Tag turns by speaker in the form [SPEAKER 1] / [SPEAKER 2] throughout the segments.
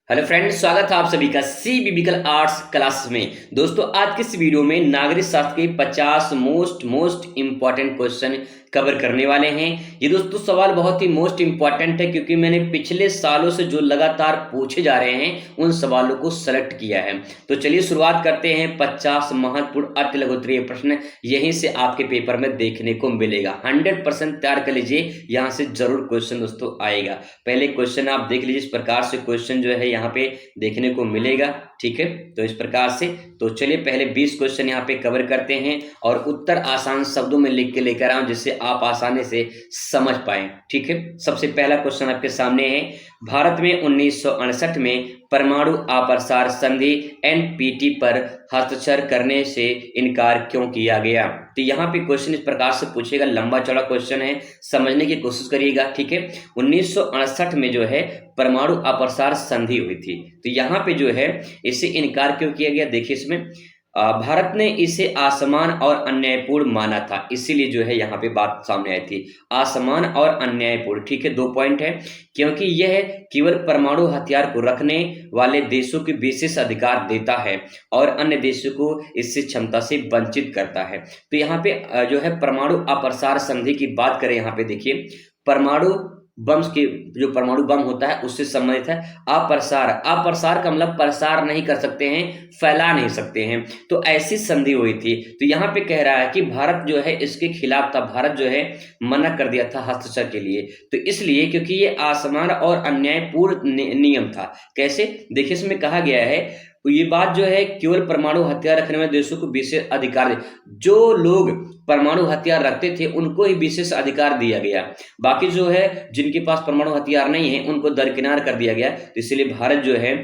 [SPEAKER 1] Hello friends, स्वागत है आप सभी का सी बिब्लिकल आर्ट्स क्लास में। दोस्तों, आज के इस वीडियो में नागरिक शास्त्र के 50 मोस्ट इंपॉर्टेंट क्वेश्चन कवर करने वाले हैं। ये दोस्तों सवाल बहुत ही मोस्ट इंपॉर्टेंट है क्योंकि मैंने पिछले सालों से जो लगातार पूछे जा रहे हैं उन सवालों को सेलेक्ट किया है। तो चलिए शुरुआत करते हैं। 50 महत्वपूर्ण अति लघुत्तरीय प्रश्न यहीं से आपके पेपर में देखने को मिलेगा। 100% तैयार कर लीजिए, यहाँ से जरूर क्वेश्चन दोस्तों आएगा। पहले क्वेश्चन आप देख लीजिए, इस प्रकार से क्वेश्चन जो है यहाँ पे देखने को मिलेगा। ठीक है, तो इस प्रकार से तो चलिए पहले 20 क्वेश्चन यहाँ पे कवर करते हैं और उत्तर आसान शब्दों में लिख के लेकर आऊं जिससे आप आसानी से समझ पाए। ठीक है, सबसे पहला क्वेश्चन आपके सामने है। भारत में 1968 में परमाणु अप्रसार संधि एनपीटी पर हस्ताक्षर करने से इनकार क्यों किया गया? तो यहाँ पे क्वेश्चन इस प्रकार से पूछेगा, लंबा चौड़ा क्वेश्चन है, समझने की कोशिश करिएगा। ठीक है, 1968 में जो है परमाणु अप्रसार संधि हुई थी, तो यहाँ पे जो है इसे इनकार क्यों किया गया? देखिए इसमें भारत ने इसे असमान और अन्यायपूर्ण माना था, इसीलिए जो है यहाँ पे बात सामने आई थी, असमान और अन्यायपूर्ण। ठीक है, 2 पॉइंट है, क्योंकि यह केवल परमाणु हथियार को रखने वाले देशों को विशेष अधिकार देता है और अन्य देशों को इससे क्षमता से वंचित करता है। तो यहाँ पे जो है परमाणु अप्रसार संधि की बात करें, यहाँ पे देखिए परमाणु बम के जो परमाणु बम होता है उससे संबंधित है। अप्रसार, अप्रसार का मतलब प्रसार नहीं कर सकते हैं, फैला नहीं सकते हैं, तो ऐसी संधि हुई थी। तो यहाँ पे कह रहा है कि भारत जो है इसके खिलाफ था, भारत जो है मना कर दिया था हस्ताक्षर के लिए। तो इसलिए क्योंकि ये असमान और अन्यायपूर्ण नियम था। कैसे? देखिए इसमें कहा गया है, ये बात जो है केवल परमाणु हथियार रखने वाले देशों को विशेष अधिकार दे, जो लोग परमाणु हथियार रखते थे उनको ही विशेष अधिकार दिया गया, बाकी जो है जिनके पास परमाणु हथियार नहीं है उनको दरकिनार कर दिया गया। तो इसलिए भारत जो है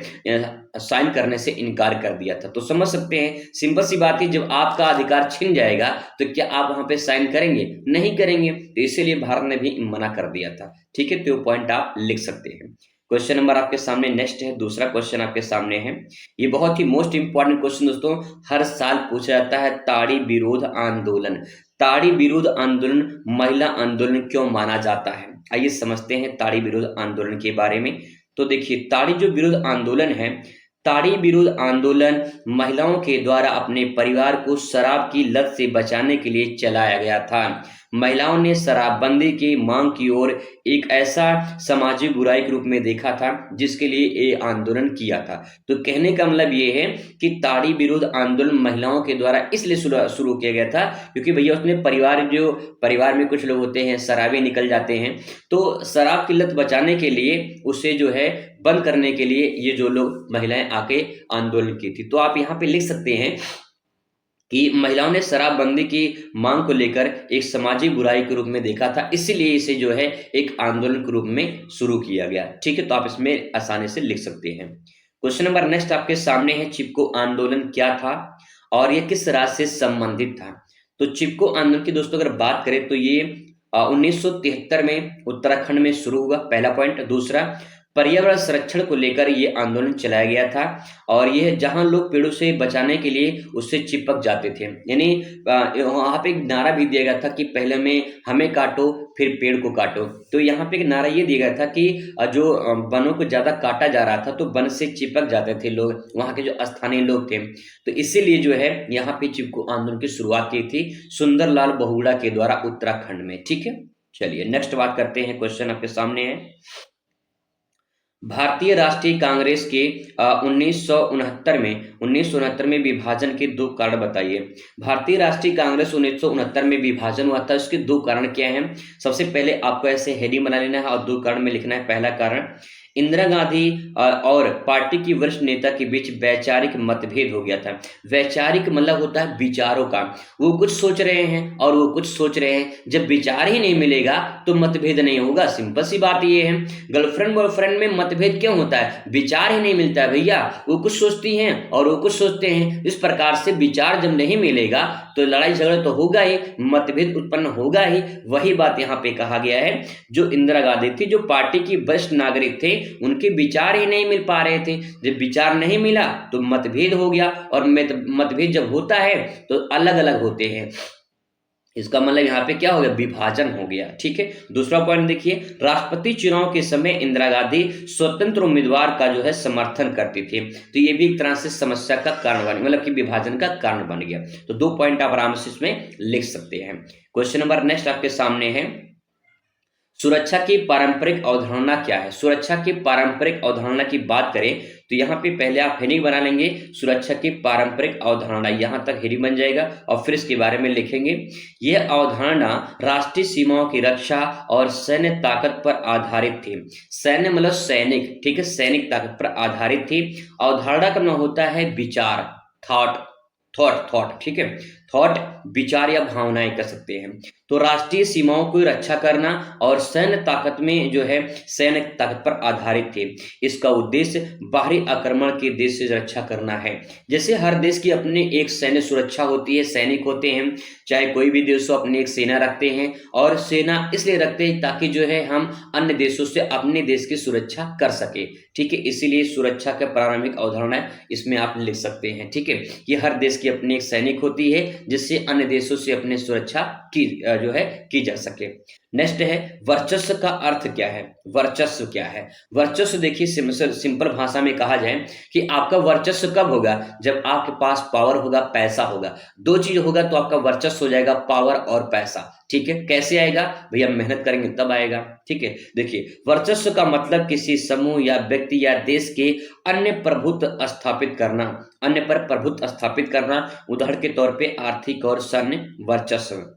[SPEAKER 1] साइन करने से इनकार कर दिया था। तो समझ सकते हैं, सिंपल सी बात है, जब आपका अधिकार छिन जाएगा तो क्या आप वहां पे साइन करेंगे? नहीं करेंगे, तो इसीलिए भारत ने भी मना कर दिया था। ठीक है, तो पॉइंट आप लिख सकते हैं। क्वेश्चन नंबर आपके सामने नेक्स्ट है, दूसरा क्वेश्चन आपके सामने है। ये बहुत ही मोस्ट इंपॉर्टेंट क्वेश्चन दोस्तों, हर साल पूछा जाता है। ताड़ी विरोध आंदोलन, ताड़ी विरोध आंदोलन महिला आंदोलन क्यों माना जाता है? आइए समझते हैं ताड़ी विरोध आंदोलन के बारे में। तो देखिए ताड़ी जो विरोध आंदोलन है, ताड़ी विरोध आंदोलन महिलाओं के द्वारा अपने परिवार को शराब की लत से बचाने के लिए चलाया गया था। महिलाओं ने शराबबंदी की मांग की ओर एक ऐसा सामाजिक बुराई के रूप में देखा था जिसके लिए ये आंदोलन किया था। तो कहने का मतलब ये है कि ताड़ी विरोध आंदोलन महिलाओं के द्वारा इसलिए शुरू किया गया था क्योंकि भैया उसने परिवार में कुछ लोग होते हैं शराबी निकल जाते हैं, तो शराब की लत बचाने के लिए उसे जो है बंद करने के लिए ये जो लोग महिलाएं आके आंदोलन की थी। तो आप यहाँ पे लिख सकते हैं कि महिलाओं ने शराबबंदी की मांग को लेकर एक सामाजिक बुराई के रूप में देखा था, इसीलिए इसे जो है एक आंदोलन के रूप में शुरू किया गया। ठीक है, तो आप इसमें आसानी से लिख सकते हैं। क्वेश्चन नंबर नेक्स्ट आपके सामने है, चिपको आंदोलन क्या था और यह किस राज्य से संबंधित था? तो चिपको आंदोलन की दोस्तों अगर बात करें तो ये 1973 में उत्तराखंड में शुरू हुआ, पहला पॉइंट। दूसरा, पर्यावरण संरक्षण को लेकर ये आंदोलन चलाया गया था और यह जहां लोग पेड़ों से बचाने के लिए उससे चिपक जाते थे, यानी वहां पे एक नारा भी दिया गया था कि पहले में हमें काटो फिर पेड़ को काटो। तो यहाँ पे एक नारा ये दिया गया था कि जो वनों को ज्यादा काटा जा रहा था तो वन से चिपक जाते थे लोग, वहां के जो स्थानीय लोग थे। तो इसीलिए जो है यहाँ पे चिपको आंदोलन की शुरुआत की थी सुंदरलाल बहुगुणा के द्वारा उत्तराखंड में। ठीक है, चलिए नेक्स्ट बात करते हैं। क्वेश्चन आपके सामने है, भारतीय राष्ट्रीय कांग्रेस के 1969 में विभाजन के 2 कारण बताइए। भारतीय राष्ट्रीय कांग्रेस 1969 में विभाजन हुआ था, इसके 2 कारण क्या हैं? सबसे पहले आपको ऐसे हेडिंग बना लेना है और 2 कारण में लिखना है। पहला कारण, इंदिरा गांधी और पार्टी की वरिष्ठ नेता के बीच वैचारिक मतभेद हो गया था। वैचारिक मतलब होता है विचारों का, वो कुछ सोच रहे हैं और वो कुछ सोच रहे हैं, जब विचार ही नहीं मिलेगा तो मतभेद नहीं होगा। सिंपल सी बात ये है, गर्लफ्रेंड बॉयफ्रेंड में मतभेद क्यों होता है? विचार ही नहीं मिलता है भैया, वो कुछ सोचती हैं और वो कुछ सोचते हैं। इस प्रकार से विचार जब नहीं मिलेगा तो लड़ाई झगड़ा तो होगा ही, मतभेद उत्पन्न होगा ही। वही बात यहाँ पे कहा गया है, जो इंदिरा गांधी थी, जो पार्टी की वरिष्ठ नागरिक थे, उनके विचार ही नहीं मिल पा रहे थे। जब विचार नहीं मिला तो मतभेद हो गया और मतभेद जब होता है तो अलग अलग होते हैं। इसका मतलब यहाँ पे क्या हो गया, विभाजन हो गया। ठीक है, दूसरा पॉइंट देखिए, राष्ट्रपति चुनाव के समय इंदिरा गांधी स्वतंत्र उम्मीदवार का जो है समर्थन करती थी, तो ये भी एक तरह से समस्या का कारण बन, मतलब कि विभाजन का कारण बन गया। तो 2 पॉइंट आप आराम से इसमें लिख सकते हैं। क्वेश्चन नंबर नेक्स्ट आपके सामने है, सुरक्षा की पारंपरिक अवधारणा क्या है। सुरक्षा की पारंपरिक अवधारणा की बात करें तो यहाँ पे पहले आप हेडिंग बना लेंगे, सुरक्षा की पारंपरिक अवधारणा, यहाँ तक हेडिंग बन जाएगा और फिर इसके बारे में लिखेंगे। यह अवधारणा राष्ट्रीय सीमाओं की रक्षा और सैन्य ताकत पर आधारित थी। सैन्य मतलब सैनिक, ठीक है, सैनिक ताकत पर आधारित थी। अवधारणा का मतलब होता है विचार, थॉट, थॉट, ठीक है, थॉट विचार या भावनाएं कह सकते हैं। तो राष्ट्रीय सीमाओं की रक्षा करना और सैन्य ताकत में जो है सैन्य ताकत पर आधारित थे। इसका उद्देश्य बाहरी आक्रमण के देश से रक्षा करना है। जैसे हर देश की अपनी एक सैन्य सुरक्षा होती है, सैनिक होते हैं, चाहे कोई भी देश हो अपनी एक सेना रखते हैं, और सेना इसलिए रखते हैं ताकि जो है हम अन्य देशों से अपने देश की सुरक्षा कर सके। ठीक है, इसीलिए सुरक्षा का प्रारंभिक अवधारणा इसमें आप लिख सकते हैं। ठीक है, ये हर देश की अपनी एक सैनिक होती है जिससे अन्य देशों से अपनी सुरक्षा की जो है की जा सके। नेक्स्ट है, वर्चस्व का अर्थ क्या है। वर्चस्व क्या है, वर्चस्व देखिए सिंपल भाषा में कहा जाए कि आपका वर्चस्व कब होगा, जब आपके पास पावर होगा, पैसा होगा। दो चीज होगा तो आपका वर्चस्व हो जाएगा, पावर और पैसा। ठीक है, कैसे आएगा भैया, मेहनत करेंगे तब आएगा। ठीक है, देखिए वर्चस्व का मतलब किसी समूह या व्यक्ति या देश के अन्य प्रभुत्व स्थापित करना, अन्य पर प्रभुत्व स्थापित करना। उदाहरण के तौर पे आर्थिक और सैन्य वर्चस्व।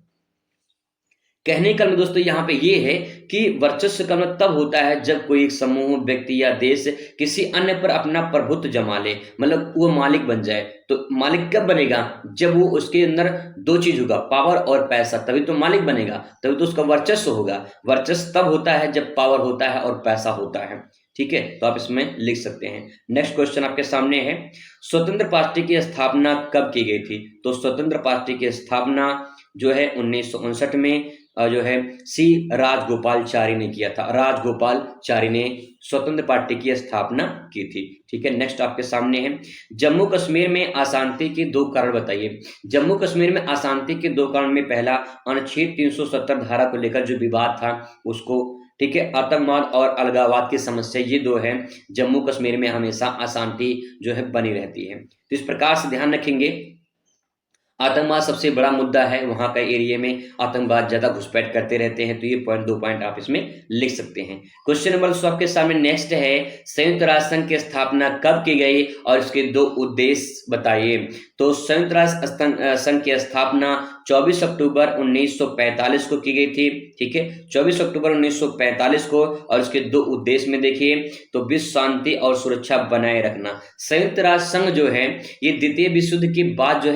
[SPEAKER 1] कहने का मतलब दोस्तों यहाँ पे ये है कि वर्चस्व का मतलब तब होता है जब कोई एक समूह, व्यक्ति या देश किसी अन्य पर अपना प्रभुत्व जमा ले, मतलब वो मालिक बन जाए। तो मालिक कब बनेगा, जब वो उसके अंदर दो चीज होगा, पावर और पैसा, तभी तो मालिक बनेगा, तभी तो उसका वर्चस्व होगा। वर्चस्व तब होता है जब पावर होता है और पैसा होता है। ठीक है, तो आप इसमें लिख सकते हैं। नेक्स्ट क्वेश्चन आपके सामने है, स्वतंत्र पार्टी की स्थापना कब की गई थी। तो स्वतंत्र पार्टी की स्थापना जो है 1959 में जो है सी राजगोपालचारी ने किया था। राजगोपालचारी ने स्वतंत्र पार्टी की स्थापना की थी। ठीक है, नेक्स्ट आपके सामने है, जम्मू कश्मीर में अशांति के 2 कारण बताइए। जम्मू कश्मीर में अशांति के 2 कारण में पहला, अनुच्छेद 370 धारा को लेकर जो विवाद था उसको, ठीक है, आतंकवाद और अलगाववाद की समस्या, ये 2 है। जम्मू कश्मीर में हमेशा अशांति जो है बनी रहती है। तो इस प्रकार से ध्यान रखेंगे, आतंकवाद सबसे बड़ा मुद्दा है, वहां का एरिया में आतंकवाद ज्यादा घुसपैठ करते रहते हैं। तो ये पॉइंट 2 पॉइंट आप इसमें लिख सकते हैं। क्वेश्चन नंबर 2 आपके सामने नेक्स्ट है, संयुक्त राष्ट्र संघ की स्थापना कब की गई और इसके 2 उद्देश्य बताइए। तो संयुक्त राष्ट्र संघ की स्थापना 24 अक्टूबर 1945 को की गई थी। ठीक है, 24 अक्टूबर 1945 को, और इसके 2 उद्देश्य में देखिए तो विश्व शांति और सुरक्षा बनाए रखना। संयुक्त राष्ट्र संघ जो है ये द्वितीय विश्व युद्ध के बाद जो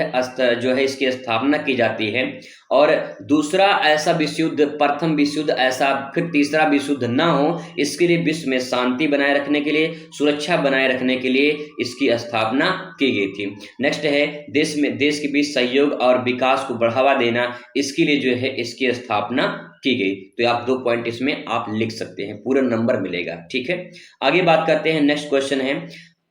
[SPEAKER 1] है इसकी स्थापना की जाती है, और दूसरा ऐसा विश्व युद्ध, प्रथम विश्व युद्ध ऐसा, फिर तीसरा विश्व युद्ध ना हो, इसके लिए विश्व में शांति बनाए रखने के लिए, सुरक्षा बनाए रखने के लिए इसकी स्थापना की गई थी। नेक्स्ट है, देश के बीच सहयोग और विकास को बढ़ावा देना, इसके लिए जो है इसकी स्थापना की गई। तो आप 2 पॉइंट इसमें आप लिख सकते हैं, पूरा नंबर मिलेगा। ठीक है, आगे बात करते हैं। नेक्स्ट क्वेश्चन है,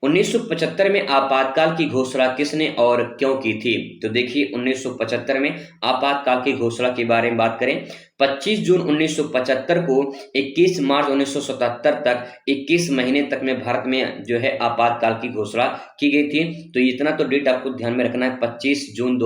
[SPEAKER 1] 1975 में आपातकाल की घोषणा किसने और क्यों की थी। तो देखिए 1975 में आपातकाल की घोषणा के बारे में बात करें, 25 जून 1975 को 21 मार्च 1977 तक 21 महीने तक में भारत में जो है आपातकाल की घोषणा की गई थी। तो इतना तो डेट आपको ध्यान में रखना है, 25 जून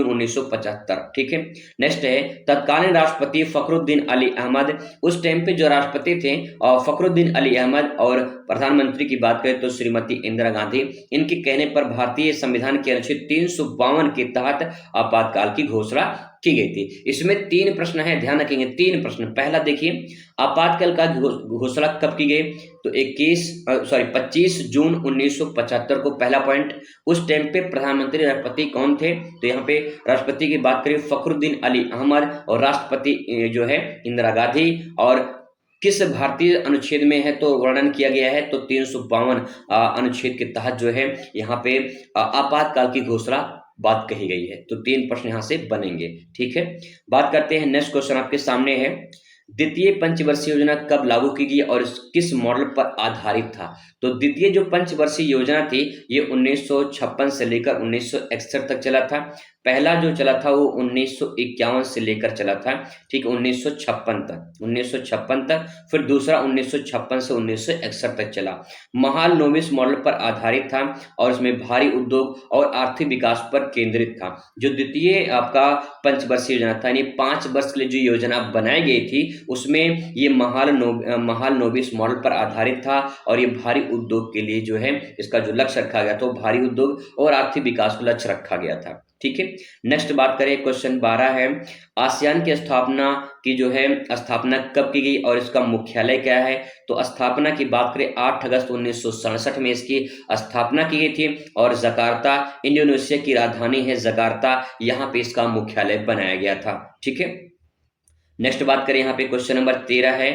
[SPEAKER 1] 1975। ठीक है, नेक्स्ट है, तत्कालीन राष्ट्रपति फखरुद्दीन अली अहमद, उस टाइम पे जो राष्ट्रपति थे और फखरुद्दीन अली अहमद, और प्रधानमंत्री की बात करें तो श्रीमती इंदिरा गांधी, इनके कहने पर भारतीय संविधान के अनुच्छेद 352 के तहत आपातकाल की घोषणा की गई थी। इसमें 3 प्रश्न है, ध्यान रखेंगे 3 प्रश्न। पहला देखिए, आपातकाल का घोषणा कब की गई। तो 25 जून 1975 को, पहला पॉइंट। उस टाइम पे प्रधानमंत्री राष्ट्रपति कौन थे। तो यहाँ पे राष्ट्रपति की बात करें फखरुद्दीन अली अहमद, और राष्ट्रपति जो है इंदिरा गांधी, और किस भारतीय अनुच्छेद में है तो वर्णन किया गया है तो 352 अनुच्छेद के तहत जो है यहाँ पे आपातकाल की घोषणा बात कही गई है। तो 3 प्रश्न यहाँ से बनेंगे। ठीक है, बात करते हैं। नेक्स्ट क्वेश्चन आपके सामने है, द्वितीय पंचवर्षीय योजना कब लागू की गई और किस मॉडल पर आधारित था। तो द्वितीय जो पंचवर्षीय योजना थी ये 1956 से लेकर 1961 तक चला था। पहला जो चला था वो 1951 से लेकर चला था, ठीक है, 1956 तक। फिर दूसरा 1956 से 1961 तक चला। महालनोबिस मॉडल पर आधारित था और इसमें भारी उद्योग और आर्थिक विकास पर केंद्रित था। जो द्वितीय आपका पंचवर्षीय योजना था, यानी 5 वर्ष के लिए जो योजना बनाई गई थी उसमें ये महालनोबिस मॉडल पर आधारित था और ये भारी उद्योग के लिए जो है इसका जो लक्ष्य रखा गया तो भारी उद्योग और आर्थिक विकास को लक्ष्य रखा गया था। ठीक है, नेक्स्ट बात करें, क्वेश्चन 12 है आसियान की स्थापना की जो है स्थापना कब की गई और इसका मुख्यालय क्या है। तो स्थापना की बात करें 8 अगस्त 1967 में इसकी स्थापना की गई थी और जकार्ता, इंडोनेशिया की राजधानी है जकार्ता, यहाँ पे इसका मुख्यालय बनाया गया था। ठीक है, नेक्स्ट बात करें यहाँ पे क्वेश्चन नंबर 13 है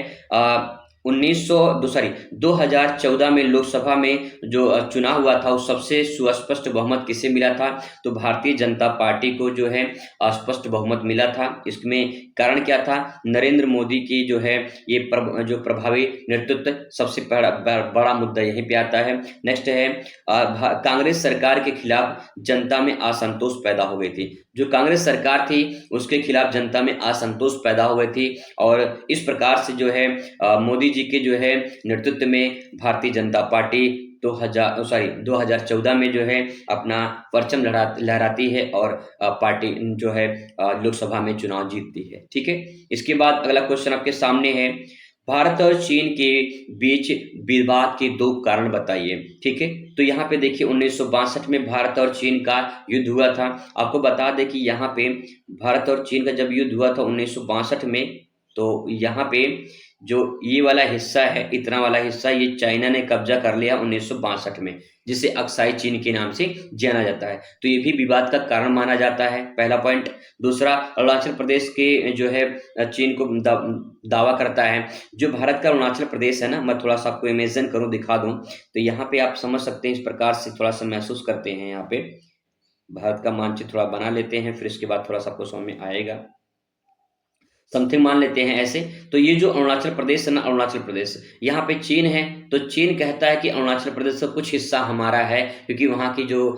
[SPEAKER 1] 2014 में लोकसभा में जो चुनाव हुआ था उस सबसे सुस्पष्ट बहुमत किसे मिला था। तो भारतीय जनता पार्टी को जो है स्पष्ट बहुमत मिला था। इसमें कारण क्या था, नरेंद्र मोदी की जो है ये जो प्रभावी नेतृत्व सबसे बड़ा मुद्दा यहीं पे आता है। नेक्स्ट है कांग्रेस सरकार के खिलाफ जनता में असंतोष पैदा हो गई थी। जो कांग्रेस सरकार थी उसके खिलाफ जनता में असंतोष पैदा हो गई थी और इस प्रकार से जो है मोदी जी के जो है नेतृत्व में भारतीय जनता पार्टी 2014 में जो है अपना परचम लहराती है और पार्टी जो है लोकसभा में चुनाव जीतती है। ठीक है, इसके बाद अगला क्वेश्चन आपके सामने है भारत और चीन के बीच विवाद के 2 कारण बताइए। ठीक है, तो यहाँ पे देखिए 1962 में भारत और चीन का युद्ध हुआ था। आपको बता दें कि यहाँ पे भारत और चीन का जब युद्ध हुआ था 1962 में, तो यहाँ पे जो ये वाला हिस्सा है, इतना वाला हिस्सा, ये चाइना ने कब्जा कर लिया 1962 में, जिसे अक्साई चीन के नाम से जाना जाता है। तो ये भी विवाद का कारण माना जाता है, पहला पॉइंट। दूसरा, अरुणाचल प्रदेश के जो है चीन को दावा करता है। जो भारत का अरुणाचल प्रदेश है ना, मैं थोड़ा सा आपको इमेजिन करूं, दिखा दूं, तो यहाँ पे आप समझ सकते हैं, इस प्रकार से थोड़ा सा महसूस करते हैं। यहाँ पे भारत का मानचित्र थोड़ा बना लेते हैं, फिर इसके बाद थोड़ा सा आपको समझ में आएगा। समथिंग मान लेते हैं ऐसे। तो ये जो अरुणाचल प्रदेश है ना, अरुणाचल प्रदेश, यहाँ पे चीन है, तो चीन कहता है कि अरुणाचल प्रदेश का कुछ हिस्सा हमारा है, क्योंकि वहाँ की जो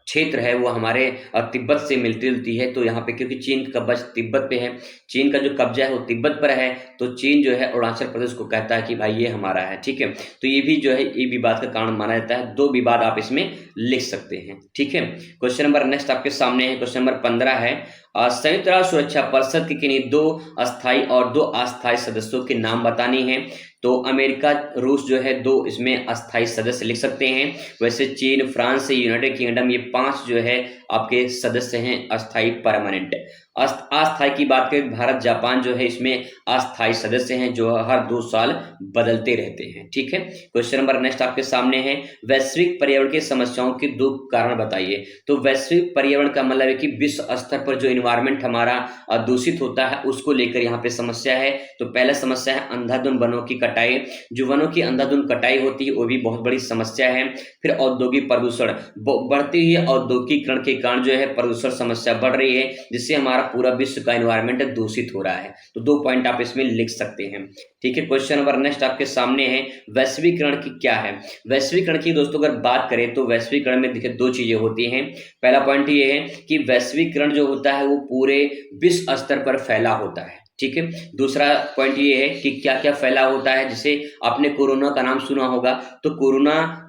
[SPEAKER 1] क्षेत्र है वो हमारे तिब्बत से मिलती जुलती है। तो यहाँ पे क्योंकि चीन का कब्जा तिब्बत पे है, चीन का जो कब्जा है वो तिब्बत पर है, तो चीन जो है अरुणाचल प्रदेश को कहता है कि भाई ये हमारा है। ठीक है, तो ये भी जो है ये विवाद का कारण माना जाता है। 2 विवाद आप इसमें लिख सकते हैं। ठीक है, क्वेश्चन नंबर नेक्स्ट आपके सामने है, क्वेश्चन नंबर 15 है संयुक्त राष्ट्र सुरक्षा परिषद के किन्हीं 2 अस्थायी और 2 अस्थायी सदस्यों के नाम बताने हैं। तो अमेरिका, रूस जो है 2 इसमें अस्थायी सदस्य लिख सकते हैं। वैसे चीन, फ्रांस, यूनाइटेड किंगडम, ये 5 जो है आपके सदस्य हैं अस्थायी परमानेंट। अस्थायी की बात करें, भारत, जापान जो है इसमें अस्थायी सदस्य हैं जो हर 2 साल बदलते रहते हैं। ठीक है, क्वेश्चन नंबर नेक्स्ट आपके सामने है वैश्विक पर्यावरण की समस्याओं के 2 कारण बताइए। तो वैश्विक पर्यावरण का मतलब है कि विश्व स्तर पर जो इन्वायरमेंट हमारा दूषित होता है उसको लेकर यहाँ पे समस्या है। तो पहला समस्या है अंधाधुंध वनों की कटाई। जो वनों की अंधाधुंध कटाई होती है वो भी बहुत बड़ी समस्या है। फिर औद्योगिक प्रदूषण, बढ़ती हुई औद्योगिकरण के कारण जो है प्रदूषण समस्या बढ़ रही है, जिससे हमारा पूरा विश्व का एनवायरनमेंट दूषित हो रहा है। तो 2 पॉइंट आप इसमें लिख सकते हैं। ठीक है, क्वेश्चन नंबर नेक्स्ट आपके सामने है वैश्वीकरण की क्या है। वैश्वीकरण की दोस्तों अगर बात करें तो वैश्वीकरण में देखिए 2 चीजें होती हैं। पहला पॉइंट ये है कि वैश्वीकरण जो होता है वो पूरे विश्व स्तर पर फैला होता है। ठीक है, दूसरा पॉइंट ये है कि क्या क्या फैला होता है। जैसे आपने कोरोना का नाम सुना होगा, तो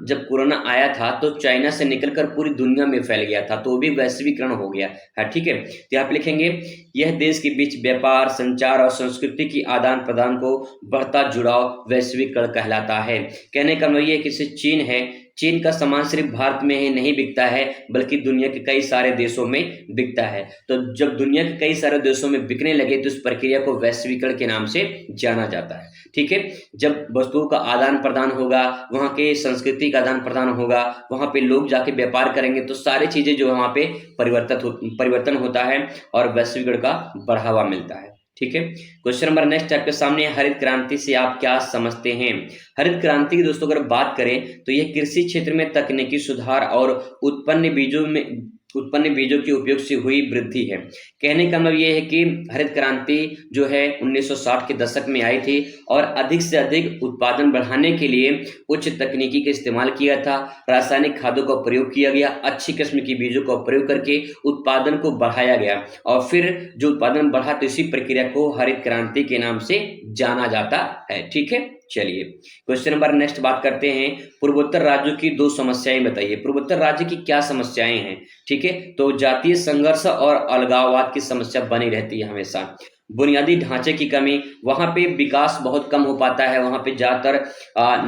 [SPEAKER 1] जब कोरोना आया था तो चाइना से निकलकर पूरी दुनिया में फैल गया था, तो वो भी वैश्वीकरण हो गया है। ठीक है, तो आप लिखेंगे यह देश के बीच व्यापार, संचार और संस्कृति की आदान प्रदान को बढ़ता जुड़ाव वैश्वीकरण कहलाता है। कहने का मतलब ये है कि चीन है, चीन का सामान सिर्फ भारत में ही नहीं बिकता है बल्कि दुनिया के कई सारे देशों में बिकता है। तो जब दुनिया के कई सारे देशों में बिकने लगे तो इस प्रक्रिया को वैश्वीकरण के नाम से जाना जाता है। ठीक है, जब वस्तुओं का आदान प्रदान होगा, वहाँ के संस्कृति का आदान प्रदान होगा, वहाँ पे लोग जाके व्यापार करेंगे, तो सारी चीजें जो है वहाँ पे परिवर्तन होता है और वैश्वीकरण का बढ़ावा मिलता है। ठीक है, क्वेश्चन नंबर नेक्स्ट आपके सामने हरित क्रांति से आप क्या समझते हैं। हरित क्रांति की दोस्तों अगर बात करें तो यह कृषि क्षेत्र में तकनीकी सुधार और उत्पन्न बीजों में उत्पन्न बीजों के उपयोग से हुई वृद्धि है। कहने का मतलब ये है कि हरित क्रांति जो है 1960 के दशक में आई थी और अधिक से अधिक उत्पादन बढ़ाने के लिए उच्च तकनीकी का इस्तेमाल किया था, रासायनिक खादों का प्रयोग किया गया, अच्छी किस्म की बीजों का प्रयोग करके उत्पादन को बढ़ाया गया और फिर जो उत्पादन बढ़ा तो इसी प्रक्रिया को हरित क्रांति के नाम से जाना जाता है। ठीक है, चलिए क्वेश्चन नंबर नेक्स्ट बात करते हैं। पूर्वोत्तर राज्यों की दो समस्याएं बताइए। पूर्वोत्तर राज्य की क्या समस्याएं हैं? ठीक है, तो जातीय संघर्ष और अलगाववाद की समस्या बनी रहती है हमेशा। बुनियादी ढांचे की कमी, वहां पे विकास बहुत कम हो पाता है, वहां पे ज्यादातर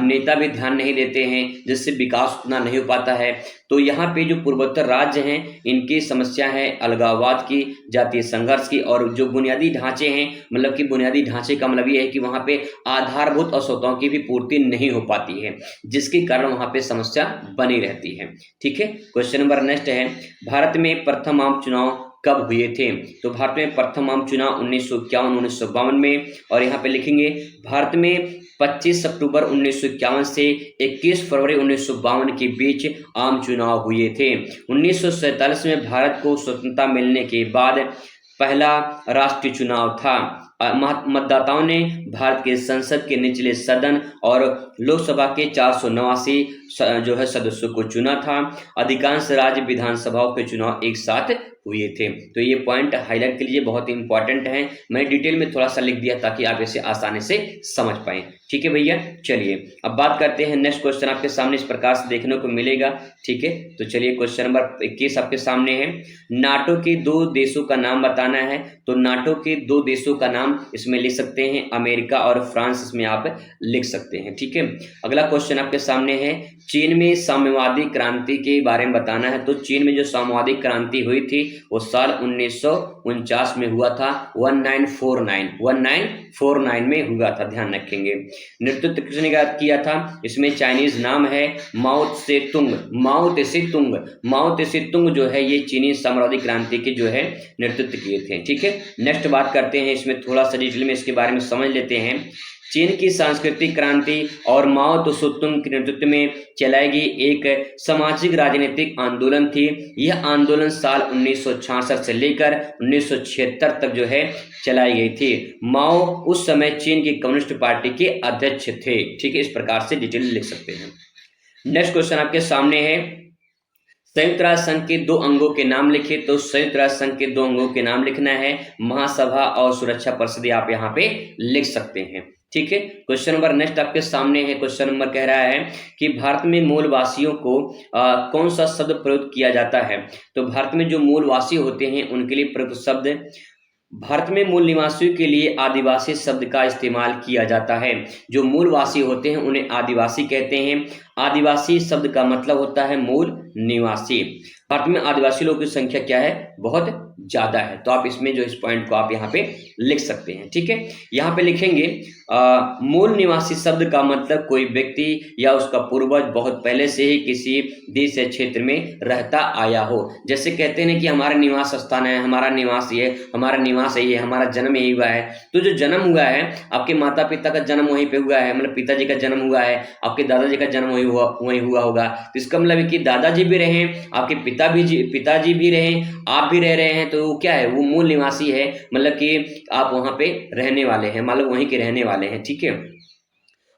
[SPEAKER 1] नेता भी ध्यान नहीं देते हैं जिससे विकास उतना नहीं हो पाता है। तो यहाँ पे जो पूर्वोत्तर राज्य हैं इनकी समस्या है अलगाववाद की, जातीय संघर्ष की, और जो बुनियादी ढांचे हैं मतलब कि बुनियादी ढांचे का मतलब ये है कि वहाँ पे आधारभूत आवश्यकताओं की भी पूर्ति नहीं हो पाती है जिसके कारण वहाँ पे समस्या बनी रहती है। ठीक है, क्वेश्चन नंबर नेक्स्ट है, भारत में प्रथम आम चुनाव कब हुए थे? तो भारत में प्रथम आम चुनाव 1951-1952 में, और यहाँ पे लिखेंगे भारत में 25 अक्टूबर 1951 से 21 फरवरी 1952 के बीच आम चुनाव हुए थे। 1947 में भारत को स्वतंत्रता मिलने के बाद पहला राष्ट्रीय चुनाव था। मतदाताओं ने भारत के संसद के निचले सदन और लोकसभा के 489 जो है सदस्यों को चुना था। अधिकांश राज्य विधानसभाओं के चुनाव एक साथ हुए थे। तो ये पॉइंट हाईलाइट के लिए बहुत इंपॉर्टेंट है, मैंने डिटेल में थोड़ा सा लिख दिया ताकि आप इसे आसानी से समझ पाएं। ठीक है भैया, चलिए अब बात करते हैं नेक्स्ट क्वेश्चन आपके सामने इस प्रकार से देखने को मिलेगा। ठीक है, तो चलिए क्वेश्चन नंबर 21 आपके सामने है, नाटो के दो देशों का नाम बताना है। तो नाटो के दो देशों का नाम इसमें लिख सकते हैं, अमेरिका और फ्रांस इसमें आप लिख सकते हैं। ठीक है, अगला क्वेश्चन आपके सामने है, चीन में साम्यवादी क्रांति के बारे में बताना है। तो चीन में जो साम्यवादी क्रांति हुई थी वो साल 1949 में हुआ था, 1949 में हुआ था, ध्यान रखेंगे। नेतृत्व किसने किया था? इसमें चाइनीज नाम है माओ त्से तुंग जो है ये चीनी साम्यवादी क्रांति के जो है नेतृत्व किए थे। ठीक है, नेक्स्ट बात करते हैं, इसमें थोड़ा सा डिटेल में इसके बारे में समझ लेते हैं। चीन की सांस्कृतिक क्रांति और माओ त्से तुंग के नेतृत्व में चलाई गई एक सामाजिक राजनीतिक आंदोलन थी। यह आंदोलन साल 1966 से लेकर 1976 तक जो है चलाई गई थी। माओ उस समय चीन की कम्युनिस्ट पार्टी के अध्यक्ष थे। ठीक है, इस प्रकार से डिटेल लिख सकते हैं। नेक्स्ट क्वेश्चन आपके सामने है, संयुक्त राष्ट्र संघ के दो अंगों के नाम लिखे। तो संयुक्त राष्ट्र संघ के दो अंगों के नाम लिखना है, महासभा और सुरक्षा परिषद आप यहाँ पे लिख सकते हैं। ठीक है, क्वेश्चन नंबर नेक्स्ट आपके सामने है। क्वेश्चन नंबर कह रहा है कि भारत में मूलवासियों को कौन सा शब्द प्रयोग किया जाता है? तो भारत में जो मूलवासी होते हैं उनके लिए प्रयुक्त शब्द, भारत में मूल निवासियों के लिए आदिवासी शब्द का इस्तेमाल किया जाता है। जो मूलवासी होते हैं उन्हें आदिवासी कहते हैं। आदिवासी शब्द का मतलब होता है मूल निवासी। भारत में आदिवासी लोगों की संख्या क्या है? बहुत ज्यादा है। तो आप इसमें जो इस पॉइंट को आप यहाँ पे लिख सकते हैं। ठीक है, यहाँ पे लिखेंगे मूल निवासी शब्द का मतलब कोई व्यक्ति या उसका पूर्वज बहुत पहले से ही किसी देश या क्षेत्र में रहता आया हो। जैसे कहते हैं कि हमारा निवास स्थान है, हमारा निवास ये, हमारा निवास यही है, हमारा जन्म यही हुआ है। तो जो जन्म हुआ है, आपके माता पिता का जन्म वहीं पे हुआ है, मतलब पिताजी का जन्म हुआ है, आपके दादाजी का जन्म वहीं हुआ होगा। तो इसका मतलब है कि दादाजी भी रहे, आपके पिताजी भी रहे, आप भी रह रहे हैं, तो वो क्या है? वो मूल निवासी है, मतलब कि आप वहां पे रहने वाले हैं, मतलब वहीं के रहने वाले हैं। ठीक है,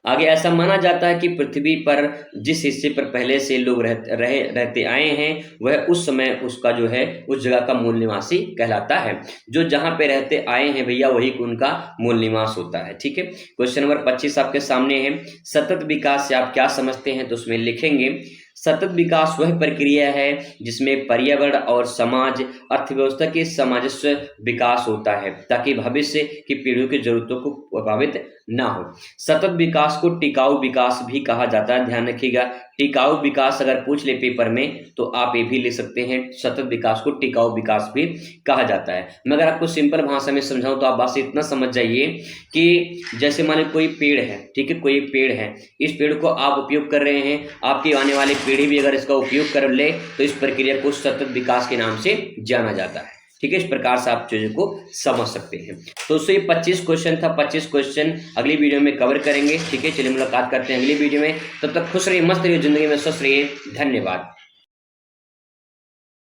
[SPEAKER 1] आगे ऐसा माना जाता है कि पृथ्वी पर जिस हिस्से पर पहले से लोग रहते आए हैं वह उस समय उसका जो है उस जगह का मूल निवासी कहलाता है। जो जहां पे रहते आए हैं भैया वही उनका मूल निवास होता है। ठीक है, क्वेश्चन नंबर 25 आपके सामने है, सतत विकास से आप क्या समझते हैं? तो उसमें लिखेंगे सतत विकास वह प्रक्रिया है जिसमें पर्यावरण और समाज अर्थव्यवस्था के सामंजस्य विकास होता है ताकि भविष्य की पीढ़ियों की जरूरतों को प्रभावित ना हो। सतत विकास को टिकाऊ विकास भी कहा जाता है, ध्यान रखिएगा। टिकाऊ विकास अगर पूछ ले पेपर में तो आप ये भी लिख सकते हैं, सतत विकास को टिकाऊ विकास भी कहा जाता है। मैं अगर आपको सिंपल भाषा में समझाऊं तो आप बात से इतना समझ जाइए कि जैसे मान कोई पेड़ है, ठीक है, कोई पेड़ है, इस पेड़ को आप उपयोग कर रहे हैं, आपकी आने वाली पीढ़ी भी अगर इसका उपयोग कर ले तो इस प्रक्रिया को सतत विकास के नाम से जाना जाता है। ठीक है, इस प्रकार से आप चीजों को समझ सकते हैं। तो ये 25 क्वेश्चन था, 25 क्वेश्चन अगली वीडियो में कवर करेंगे। ठीक है, चलिए मुलाकात करते हैं अगली वीडियो में। तब तक खुश रहिए, मस्त रहिए, जिंदगी में स्वस्थ रहिए। धन्यवाद।